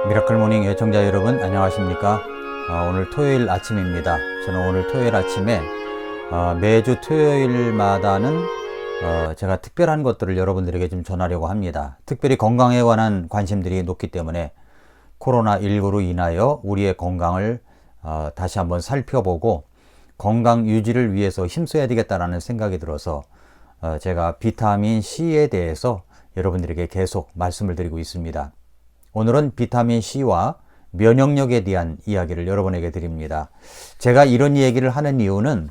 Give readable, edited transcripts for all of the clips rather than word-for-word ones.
미라클 모닝 애청자 여러분 안녕하십니까? 오늘 토요일 아침입니다. 저는 오늘 토요일 아침에 매주 토요일마다는 제가 특별한 것들을 여러분들에게 좀 전하려고 합니다. 특별히 건강에 관한 관심들이 높기 때문에 코로나19로 인하여 우리의 건강을 다시 한번 살펴보고 건강 유지를 위해서 힘써야 되겠다라는 생각이 들어서 제가 비타민 C에 대해서 여러분들에게 계속 말씀을 드리고 있습니다. 오늘은 비타민 C와 면역력에 대한 이야기를 여러분에게 드립니다. 제가 이런 얘기를 하는 이유는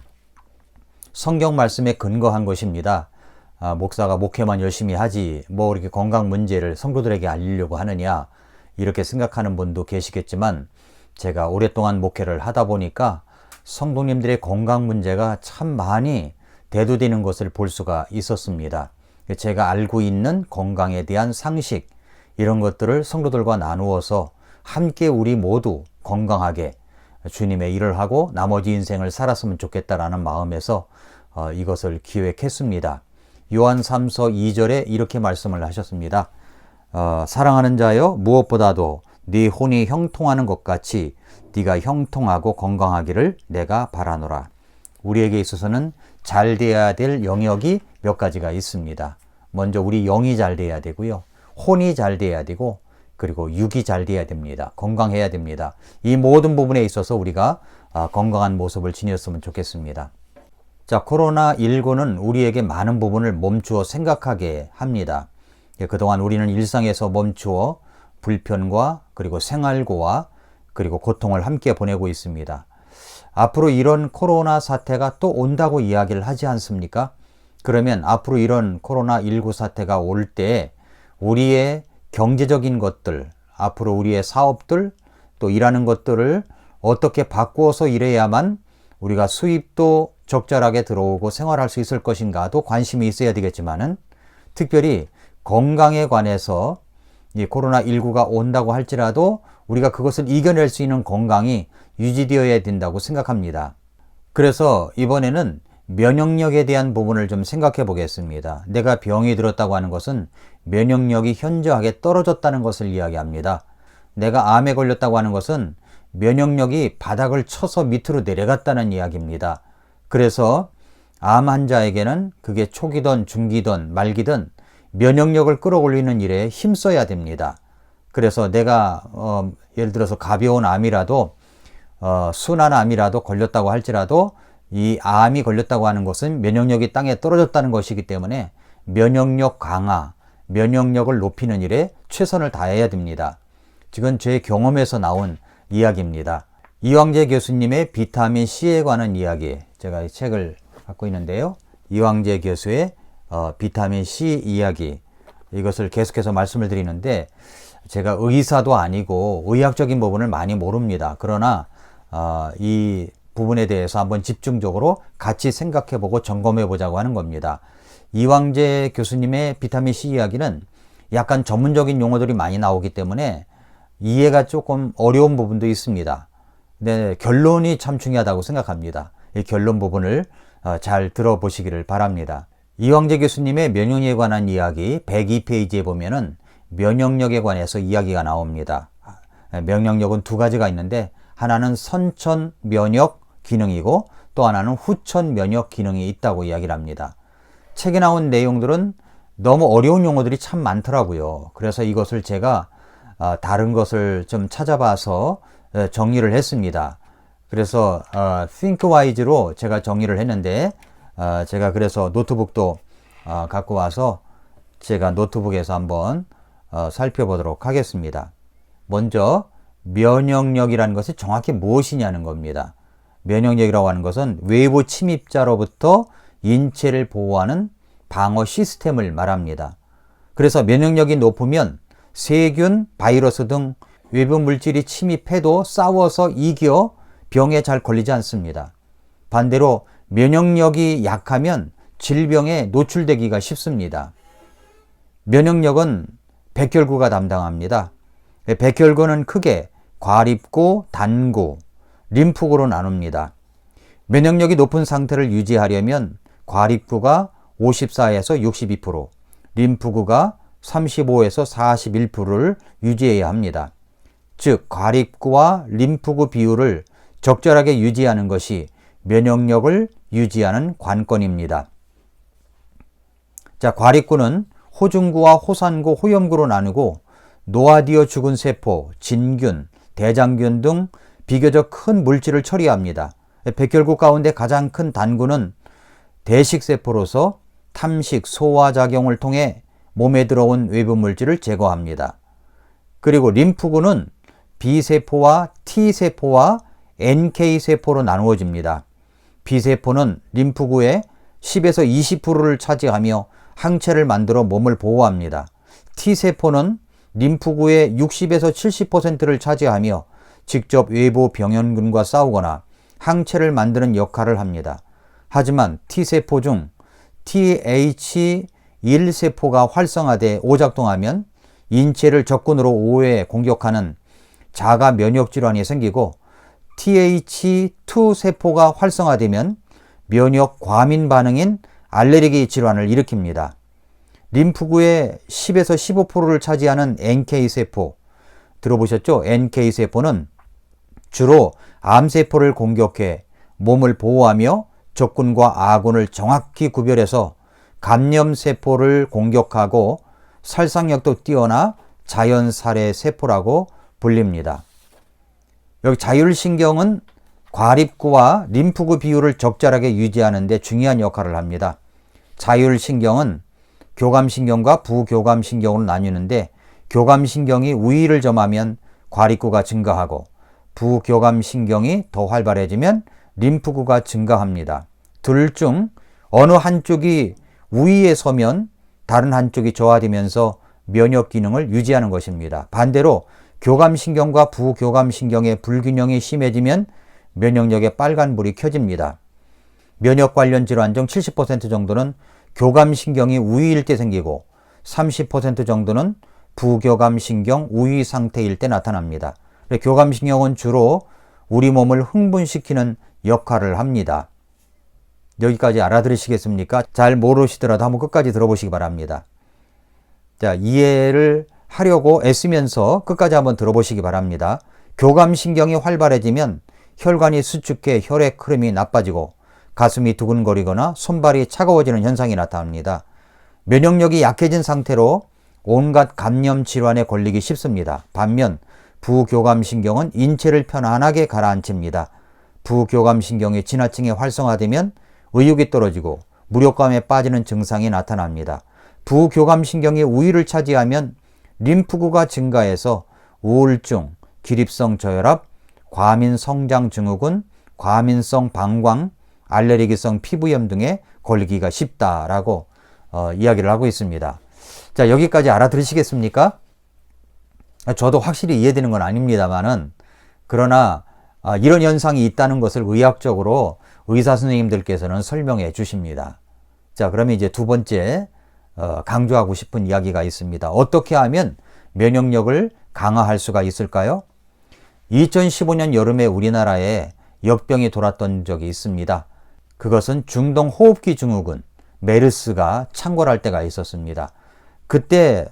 성경 말씀에 근거한 것입니다. 목사가 목회만 열심히 하지 뭐 이렇게 건강 문제를 성도들에게 알리려고 하느냐 이렇게 생각하는 분도 계시겠지만 제가 오랫동안 목회를 하다 보니까 성도님들의 건강 문제가 참 많이 대두되는 것을 볼 수가 있었습니다. 제가 알고 있는 건강에 대한 상식 이런 것들을 성도들과 나누어서 함께 우리 모두 건강하게 주님의 일을 하고 나머지 인생을 살았으면 좋겠다라는 마음에서 이것을 기획했습니다. 요한 3서 2절에 이렇게 말씀을 하셨습니다. 사랑하는 자여 무엇보다도 네 혼이 형통하는 것 같이 네가 형통하고 건강하기를 내가 바라노라. 우리에게 있어서는 잘 돼야 될 영역이 몇 가지가 있습니다. 먼저 우리 영이 잘 돼야 되고요. 혼이 잘 돼야 되고 그리고 육이 잘 돼야 됩니다. 건강해야 됩니다. 이 모든 부분에 있어서 우리가 건강한 모습을 지녔으면 좋겠습니다. 자, 코로나19는 우리에게 많은 부분을 멈추어 생각하게 합니다. 그동안 우리는 일상에서 멈추어 불편과 그리고 생활고와 그리고 고통을 함께 보내고 있습니다. 앞으로 이런 코로나 사태가 또 온다고 이야기를 하지 않습니까? 그러면 앞으로 이런 코로나19 사태가 올 때 우리의 경제적인 것들, 앞으로 우리의 사업들, 또 일하는 것들을 어떻게 바꾸어서 일해야만 우리가 수입도 적절하게 들어오고 생활할 수 있을 것인가도 관심이 있어야 되겠지만은 특별히 건강에 관해서 이 코로나19가 온다고 할지라도 우리가 그것을 이겨낼 수 있는 건강이 유지되어야 된다고 생각합니다. 그래서 이번에는 면역력에 대한 부분을 좀 생각해 보겠습니다. 내가 병이 들었다고 하는 것은 면역력이 현저하게 떨어졌다는 것을 이야기합니다. 내가 암에 걸렸다고 하는 것은 면역력이 바닥을 쳐서 밑으로 내려갔다는 이야기입니다. 그래서 암 환자에게는 그게 초기든 중기든 말기든 면역력을 끌어올리는 일에 힘써야 됩니다. 그래서 내가 예를 들어서 가벼운 암이라도 순한 암이라도 걸렸다고 할지라도 이 암이 걸렸다고 하는 것은 면역력이 땅에 떨어졌다는 것이기 때문에 면역력 강화, 면역력을 높이는 일에 최선을 다해야 됩니다. 지금 제 경험에서 나온 이야기입니다. 이황재 교수님의 비타민 C에 관한 이야기, 제가 이 책을 갖고 있는데요. 이황재 교수의 비타민 C 이야기, 이것을 계속해서 말씀을 드리는데 제가 의사도 아니고 의학적인 부분을 많이 모릅니다. 그러나 이 부분에 대해서 한번 집중적으로 같이 생각해보고 점검해보자고 하는 겁니다. 이황재 교수님의 비타민 C 이야기는 약간 전문적인 용어들이 많이 나오기 때문에 이해가 조금 어려운 부분도 있습니다. 근데 결론이 참 중요하다고 생각합니다. 이 결론 부분을 잘 들어보시기를 바랍니다. 이황재 교수님의 면역력에 관한 이야기 102페이지에 보면은 면역력에 관해서 이야기가 나옵니다. 면역력은 두 가지가 있는데 하나는 선천 면역 기능이고 또 하나는 후천 면역 기능이 있다고 이야기를 합니다. 책에 나온 내용들은 너무 어려운 용어들이 참 많더라고요. 그래서 이것을 제가 다른 것을 좀 찾아봐서 정리를 했습니다. 그래서 ThinkWise로 제가 정리를 했는데 제가 그래서 노트북도 갖고 와서 제가 노트북에서 한번 살펴보도록 하겠습니다. 먼저 면역력이라는 것이 정확히 무엇이냐는 겁니다. 면역력이라고 하는 것은 외부 침입자로부터 인체를 보호하는 방어 시스템을 말합니다. 그래서 면역력이 높으면 세균, 바이러스 등 외부 물질이 침입해도 싸워서 이겨 병에 잘 걸리지 않습니다. 반대로 면역력이 약하면 질병에 노출되기가 쉽습니다. 면역력은 백혈구가 담당합니다. 백혈구는 크게 과립구, 단구, 림프구로 나눕니다. 면역력이 높은 상태를 유지하려면 과립구가 54에서 62%, 림프구가 35에서 41%를 유지해야 합니다. 즉 과립구와 림프구 비율을 적절하게 유지하는 것이 면역력을 유지하는 관건입니다. 자, 과립구는 호중구와 호산구, 호염구로 나누고 노아디어 죽은 세포, 진균, 대장균 등 비교적 큰 물질을 처리합니다. 백혈구 가운데 가장 큰 단구는 대식세포로서 탐식, 소화작용을 통해 몸에 들어온 외부 물질을 제거합니다. 그리고 림프구는 B세포와 T세포와 NK세포로 나누어집니다. B세포는 림프구의 10에서 20%를 차지하며 항체를 만들어 몸을 보호합니다. T세포는 림프구의 60에서 70%를 차지하며 직접 외부 병원균과 싸우거나 항체를 만드는 역할을 합니다. 하지만 T세포 중 TH1세포가 활성화돼 오작동하면 인체를 적군으로 오해 공격하는 자가 면역질환이 생기고 TH2세포가 활성화되면 면역 과민 반응인 알레르기 질환을 일으킵니다. 림프구의 10에서 15%를 차지하는 NK세포, 들어보셨죠? NK세포는 주로 암세포를 공격해 몸을 보호하며 적군과 아군을 정확히 구별해서 감염세포를 공격하고 살상력도 뛰어나 자연살해 세포라고 불립니다. 여기 자율신경은 과립구와 림프구 비율을 적절하게 유지하는 데 중요한 역할을 합니다. 자율신경은 교감신경과 부교감신경으로 나뉘는데 교감신경이 우위를 점하면 과립구가 증가하고 부교감신경이 더 활발해지면 림프구가 증가합니다. 둘 중 어느 한쪽이 우위에 서면 다른 한쪽이 저하되면서 면역 기능을 유지하는 것입니다. 반대로 교감신경과 부교감신경의 불균형이 심해지면 면역력의 빨간불이 켜집니다. 면역 관련 질환 중 70% 정도는 교감신경이 우위일 때 생기고 30% 정도는 부교감신경 우위 상태일 때 나타납니다. 교감신경은 주로 우리 몸을 흥분시키는 역할을 합니다. 여기까지 알아들으시겠습니까? 잘 모르시더라도 한번 끝까지 들어보시기 바랍니다. 자, 이해를 하려고 애쓰면서 끝까지 한번 들어보시기 바랍니다. 교감신경이 활발해지면 혈관이 수축해 혈액 흐름이 나빠지고 가슴이 두근거리거나 손발이 차가워지는 현상이 나타납니다. 면역력이 약해진 상태로 온갖 감염 질환에 걸리기 쉽습니다. 반면 부교감신경은 인체를 편안하게 가라앉힙니다. 부교감신경이 지나치게 활성화되면 의욕이 떨어지고 무력감에 빠지는 증상이 나타납니다. 부교감신경이 우위를 차지하면 림프구가 증가해서 우울증, 기립성 저혈압, 과민성장증후군, 과민성 방광, 알레르기성 피부염 등에 걸리기가 쉽다라고 이야기를 하고 있습니다. 자, 여기까지 알아들으시겠습니까? 저도 확실히 이해되는 건 아닙니다만은, 그러나 이런 현상이 있다는 것을 의학적으로 의사 선생님들께서는 설명해 주십니다. 자, 그러면 이제 두 번째 강조하고 싶은 이야기가 있습니다. 어떻게 하면 면역력을 강화할 수가 있을까요? 2015년 여름에 우리나라에 역병이 돌았던 적이 있습니다. 그것은 중동호흡기 증후군, 메르스가 창궐할 때가 있었습니다. 그때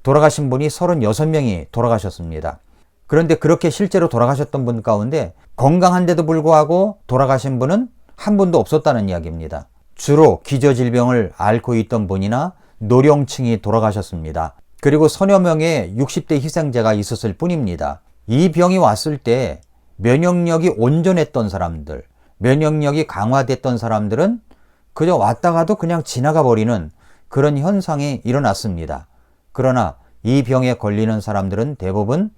돌아가신 분이 36명이 돌아가셨습니다. 그런데 그렇게 실제로 돌아가셨던 분 가운데 건강한데도 불구하고 돌아가신 분은 한 분도 없었다는 이야기입니다. 주로 기저질병을 앓고 있던 분이나 노령층이 돌아가셨습니다. 그리고 서너 명의 60대 희생자가 있었을 뿐입니다. 이 병이 왔을 때 면역력이 온전했던 사람들, 면역력이 강화됐던 사람들은 그저 왔다가도 그냥 지나가 버리는 그런 현상이 일어났습니다. 그러나 이 병에 걸리는 사람들은 대부분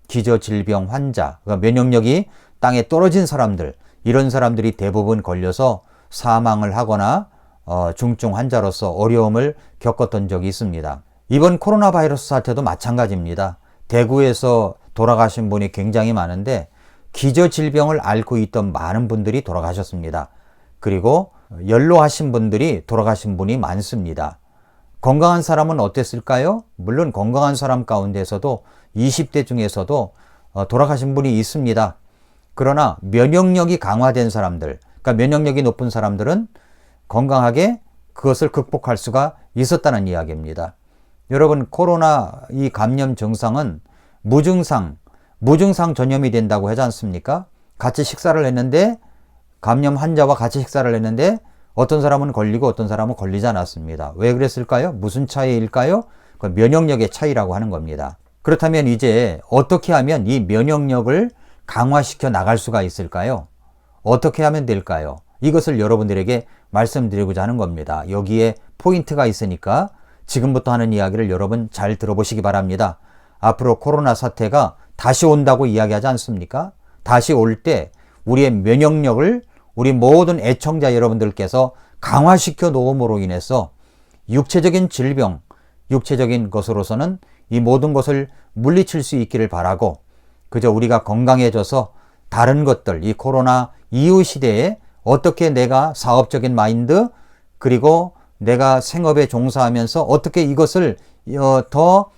기저질병 환자, 그러니까 면역력이 땅에 떨어진 사람들, 이런 사람들이 대부분 걸려서 사망을 하거나 중증 환자로서 어려움을 겪었던 적이 있습니다. 이번 코로나 바이러스 사태도 마찬가지입니다. 대구에서 돌아가신 분이 굉장히 많은데 기저질병을 앓고 있던 많은 분들이 돌아가셨습니다. 그리고 연로하신 분들이 돌아가신 분이 많습니다. 건강한 사람은 어땠을까요? 물론 건강한 사람 가운데서도 20대 중에서도 돌아가신 분이 있습니다. 그러나 면역력이 강화된 사람들, 그러니까 면역력이 높은 사람들은 건강하게 그것을 극복할 수가 있었다는 이야기입니다. 여러분, 코로나 이 감염 증상은 무증상, 무증상 전염이 된다고 하지 않습니까? 같이 식사를 했는데 감염 환자와 같이 식사를 했는데 어떤 사람은 걸리고 어떤 사람은 걸리지 않았습니다. 왜 그랬을까요? 무슨 차이일까요? 그 면역력의 차이라고 하는 겁니다. 그렇다면 이제 어떻게 하면 이 면역력을 강화시켜 나갈 수가 있을까요? 어떻게 하면 될까요? 이것을 여러분들에게 말씀드리고자 하는 겁니다. 여기에 포인트가 있으니까 지금부터 하는 이야기를 여러분 잘 들어보시기 바랍니다. 앞으로 코로나 사태가 다시 온다고 이야기하지 않습니까? 다시 올 때 우리의 면역력을 우리 모든 애청자 여러분들께서 강화시켜 놓음으로 인해서 육체적인 질병, 육체적인 것으로서는 이 모든 것을 물리칠 수 있기를 바라고 그저 우리가 건강해져서 다른 것들, 이 코로나 이후 시대에 어떻게 내가 사업적인 마인드 그리고 내가 생업에 종사하면서 어떻게 이것을 더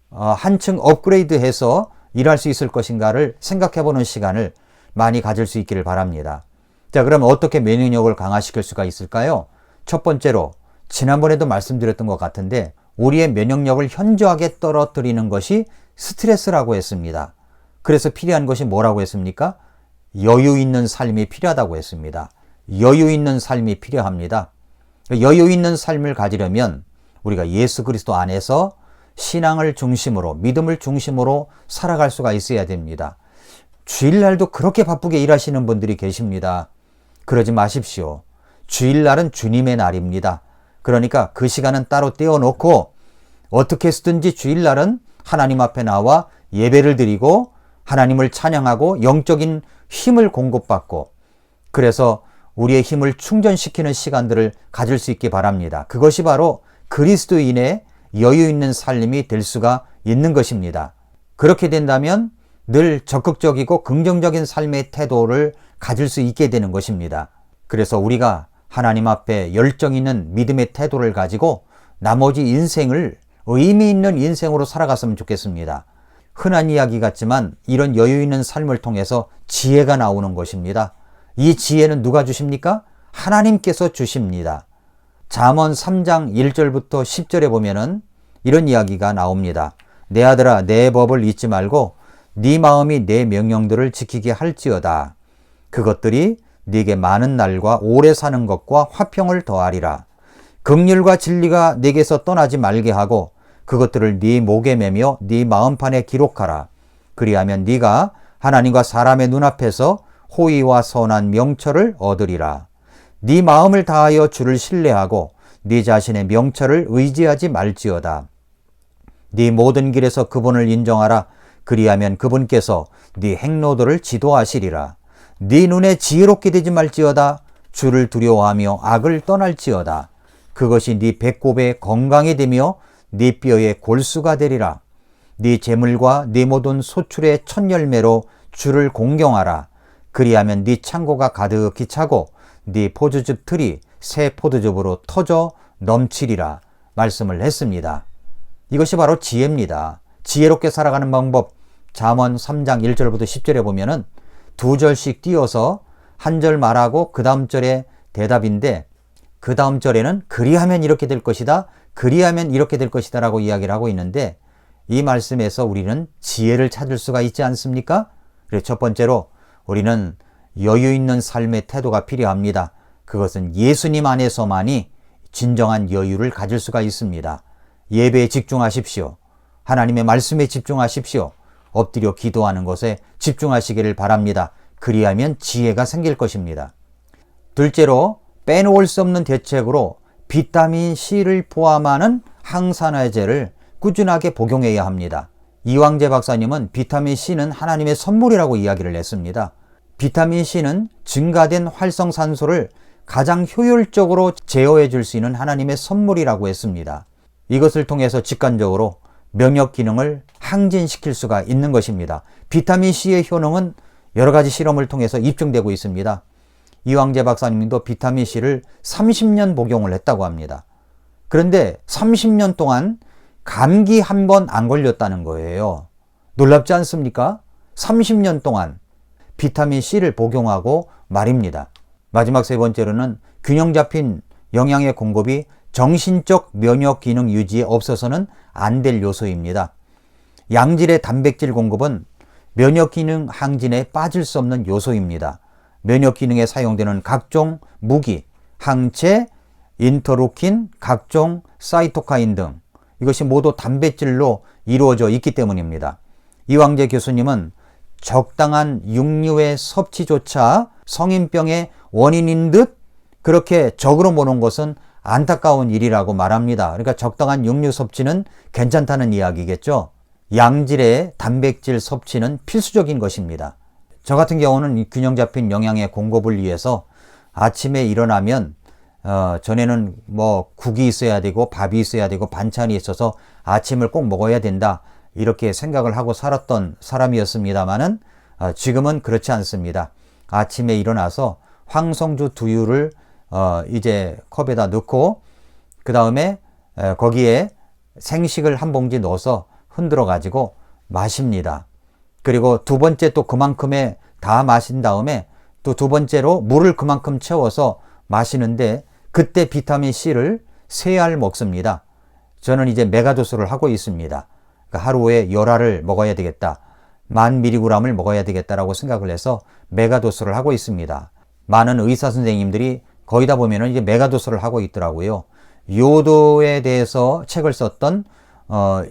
한층 업그레이드해서 일할 수 있을 것인가를 생각해보는 시간을 많이 가질 수 있기를 바랍니다. 자, 그럼 어떻게 면역력을 강화시킬 수가 있을까요? 첫 번째로 지난번에도 말씀드렸던 것 같은데 우리의 면역력을 현저하게 떨어뜨리는 것이 스트레스라고 했습니다. 그래서 필요한 것이 뭐라고 했습니까? 여유 있는 삶이 필요하다고 했습니다. 여유 있는 삶이 필요합니다. 여유 있는 삶을 가지려면 우리가 예수 그리스도 안에서 신앙을 중심으로 믿음을 중심으로 살아갈 수가 있어야 됩니다. 주일날도 그렇게 바쁘게 일하시는 분들이 계십니다. 그러지 마십시오. 주일날은 주님의 날입니다. 그러니까 그 시간은 따로 떼어놓고 어떻게 쓰든지 주일날은 하나님 앞에 나와 예배를 드리고 하나님을 찬양하고 영적인 힘을 공급받고 그래서 우리의 힘을 충전시키는 시간들을 가질 수 있기 바랍니다. 그것이 바로 그리스도인의 여유 있는 삶이 될 수가 있는 것입니다. 그렇게 된다면 늘 적극적이고 긍정적인 삶의 태도를 가질 수 있게 되는 것입니다. 그래서 우리가 하나님 앞에 열정 있는 믿음의 태도를 가지고 나머지 인생을 의미 있는 인생으로 살아갔으면 좋겠습니다. 흔한 이야기 같지만 이런 여유 있는 삶을 통해서 지혜가 나오는 것입니다. 이 지혜는 누가 주십니까? 하나님께서 주십니다. 잠언 3장 1절부터 10절에 보면은 이런 이야기가 나옵니다. 내 아들아 내 법을 잊지 말고 네 마음이 내 명령들을 지키게 할지어다. 그것들이 네게 많은 날과 오래 사는 것과 화평을 더하리라. 긍휼과 진리가 네게서 떠나지 말게 하고 그것들을 네 목에 매며 네 마음판에 기록하라. 그리하면 네가 하나님과 사람의 눈앞에서 호의와 선한 명철을 얻으리라. 네 마음을 다하여 주를 신뢰하고 네 자신의 명철을 의지하지 말지어다. 네 모든 길에서 그분을 인정하라. 그리하면 그분께서 네 행로들을 지도하시리라. 네 눈에 지혜롭게 되지 말지어다. 주를 두려워하며 악을 떠날지어다. 그것이 네 배꼽의 건강이 되며 네 뼈의 골수가 되리라. 네 재물과 네 모든 소출의 첫 열매로 주를 공경하라. 그리하면 네 창고가 가득히 차고 네 포도즙 틀이 새 포도즙으로 터져 넘치리라 말씀을 했습니다. 이것이 바로 지혜입니다. 지혜롭게 살아가는 방법 잠언 3장 1절부터 10절에 보면은 두 절씩 띄어서 한 절 말하고 그 다음 절에 대답인데 그 다음 절에는 그리하면 이렇게 될 것이다. 그리하면 이렇게 될 것이다 라고 이야기를 하고 있는데 이 말씀에서 우리는 지혜를 찾을 수가 있지 않습니까? 그래서 첫 번째로 우리는 여유 있는 삶의 태도가 필요합니다. 그것은 예수님 안에서만이 진정한 여유를 가질 수가 있습니다. 예배에 집중하십시오. 하나님의 말씀에 집중하십시오. 엎드려 기도하는 것에 집중하시기를 바랍니다. 그리하면 지혜가 생길 것입니다. 둘째로 빼놓을 수 없는 대책으로 비타민 C를 포함하는 항산화제를 꾸준하게 복용해야 합니다. 이왕재 박사님은 비타민 C는 하나님의 선물이라고 이야기를 했습니다. 비타민 C는 증가된 활성산소를 가장 효율적으로 제어해 줄 수 있는 하나님의 선물이라고 했습니다. 이것을 통해서 직관적으로 면역 기능을 항진시킬 수가 있는 것입니다. 비타민 C의 효능은 여러 가지 실험을 통해서 입증되고 있습니다. 이왕재 박사님도 비타민 C를 30년 복용을 했다고 합니다. 그런데 30년 동안 감기 한 번 안 걸렸다는 거예요. 놀랍지 않습니까? 30년 동안 비타민 C를 복용하고 말입니다. 마지막 세 번째로는 균형 잡힌 영양의 공급이 정신적 면역 기능 유지에 없어서는 안 될 요소입니다. 양질의 단백질 공급은 면역 기능 항진에 빠질 수 없는 요소입니다. 면역 기능에 사용되는 각종 무기, 항체, 인터루킨, 각종 사이토카인 등 이것이 모두 단백질로 이루어져 있기 때문입니다. 이왕재 교수님은 적당한 육류의 섭취조차 성인병의 원인인 듯 그렇게 적으로 보는 것은 안타까운 일이라고 말합니다. 그러니까 적당한 육류 섭취는 괜찮다는 이야기겠죠. 양질의 단백질 섭취는 필수적인 것입니다. 저 같은 경우는 균형 잡힌 영양의 공급을 위해서 아침에 일어나면 전에는 뭐 국이 있어야 되고 밥이 있어야 되고 반찬이 있어서 아침을 꼭 먹어야 된다 이렇게 생각을 하고 살았던 사람이었습니다만은 지금은 그렇지 않습니다. 아침에 일어나서 황성주 두유를 이제 컵에다 넣고 그 다음에 거기에 생식을 한 봉지 넣어서 흔들어 가지고 마십니다. 그리고 두 번째 또 그만큼에 다 마신 다음에 또 두 번째로 물을 그만큼 채워서 마시는데 그때 비타민 C를 3알 먹습니다. 저는 이제 메가도스를 하고 있습니다. 그러니까 하루에 10알을 먹어야 되겠다. 1000mg을 먹어야 되겠다라고 생각을 해서 메가도스를 하고 있습니다. 많은 의사 선생님들이 거의 다 보면은 이제 메가도스를 하고 있더라고요. 요도에 대해서 책을 썼던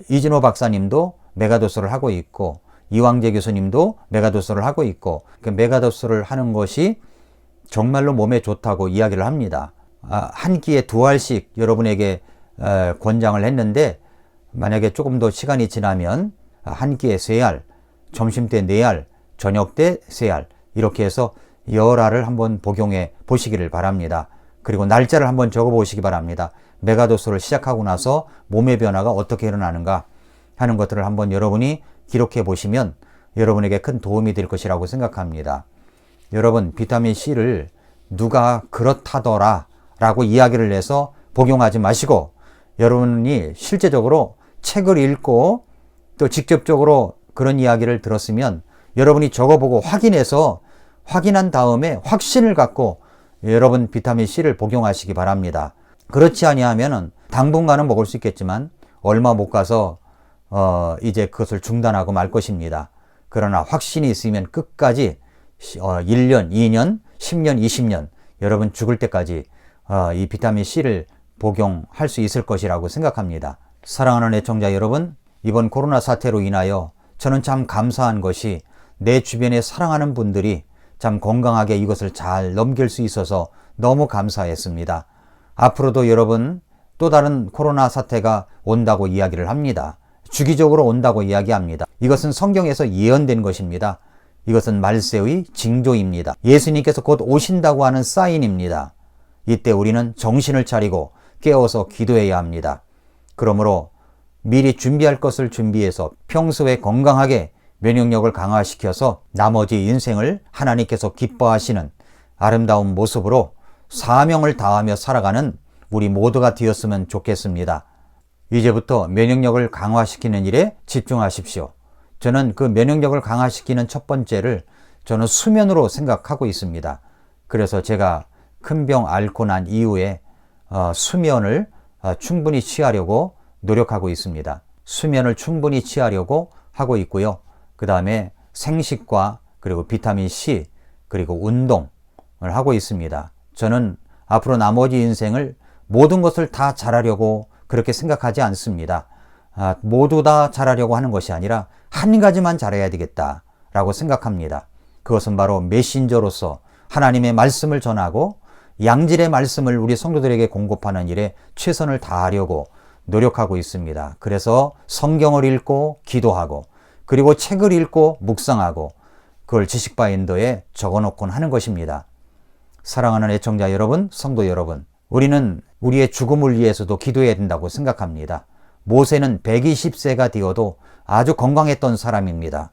이진호 박사님도 메가도스를 하고 있고 이왕재 교수님도 메가도스를 하고 있고 그 메가도스를 하는 것이 정말로 몸에 좋다고 이야기를 합니다. 한 끼에 2알씩 여러분에게 권장을 했는데 만약에 조금 더 시간이 지나면 한 끼에 3알, 점심 때 4알, 저녁 때 3알 이렇게 해서 10알을 한번 복용해 보시기를 바랍니다. 그리고 날짜를 한번 적어 보시기 바랍니다. 메가도스를 시작하고 나서 몸의 변화가 어떻게 일어나는가 하는 것들을 한번 여러분이 기록해 보시면 여러분에게 큰 도움이 될 것이라고 생각합니다. 여러분, 비타민 C를 누가 그렇다더라 라고 이야기를 해서 복용하지 마시고 여러분이 실제적으로 책을 읽고 또 직접적으로 그런 이야기를 들었으면 여러분이 적어보고 확인해서 확인한 다음에 확신을 갖고 여러분 비타민 C를 복용하시기 바랍니다. 그렇지 아니하면은 당분간은 먹을 수 있겠지만 얼마 못 가서 이제 그것을 중단하고 말 것입니다. 그러나 확신이 있으면 끝까지 1년, 2년, 10년, 20년 여러분 죽을 때까지 이 비타민 C를 복용할 수 있을 것이라고 생각합니다. 사랑하는 애청자 여러분, 이번 코로나 사태로 인하여 저는 참 감사한 것이 내 주변에 사랑하는 분들이 참 건강하게 이것을 잘 넘길 수 있어서 너무 감사했습니다. 앞으로도 여러분 또 다른 코로나 사태가 온다고 이야기를 합니다. 주기적으로 온다고 이야기합니다. 이것은 성경에서 예언된 것입니다. 이것은 말세의 징조입니다. 예수님께서 곧 오신다고 하는 사인입니다. 이때 우리는 정신을 차리고 깨어서 기도해야 합니다. 그러므로 미리 준비할 것을 준비해서 평소에 건강하게 면역력을 강화시켜서 나머지 인생을 하나님께서 기뻐하시는 아름다운 모습으로 사명을 다하며 살아가는 우리 모두가 되었으면 좋겠습니다. 이제부터 면역력을 강화시키는 일에 집중하십시오. 저는 그 면역력을 강화시키는 첫 번째를 저는 수면으로 생각하고 있습니다. 그래서 제가 큰 병 앓고 난 이후에 수면을 충분히 취하려고 노력하고 있습니다. 수면을 충분히 취하려고 하고 있고요. 그 다음에 생식과 그리고 비타민 C 그리고 운동을 하고 있습니다. 저는 앞으로 나머지 인생을 모든 것을 다 잘하려고 그렇게 생각하지 않습니다. 모두 다 잘하려고 하는 것이 아니라 한 가지만 잘해야 되겠다라고 생각합니다. 그것은 바로 메신저로서 하나님의 말씀을 전하고 양질의 말씀을 우리 성도들에게 공급하는 일에 최선을 다하려고 노력하고 있습니다. 그래서 성경을 읽고 기도하고 그리고 책을 읽고 묵상하고 그걸 지식바인더에 적어놓곤 하는 것입니다. 사랑하는 애청자 여러분, 성도 여러분, 우리는 우리의 죽음을 위해서도 기도해야 된다고 생각합니다. 모세는 120세가 되어도 아주 건강했던 사람입니다.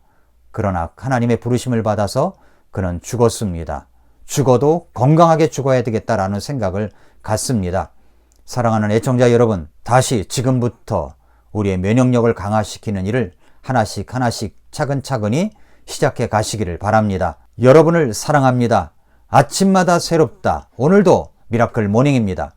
그러나 하나님의 부르심을 받아서 그는 죽었습니다. 죽어도 건강하게 죽어야 되겠다라는 생각을 갖습니다. 사랑하는 애청자 여러분, 다시 지금부터 우리의 면역력을 강화시키는 일을 하나씩 차근차근히 시작해 가시기를 바랍니다. 여러분을 사랑합니다. 아침마다 새롭다. 오늘도 미라클 모닝입니다.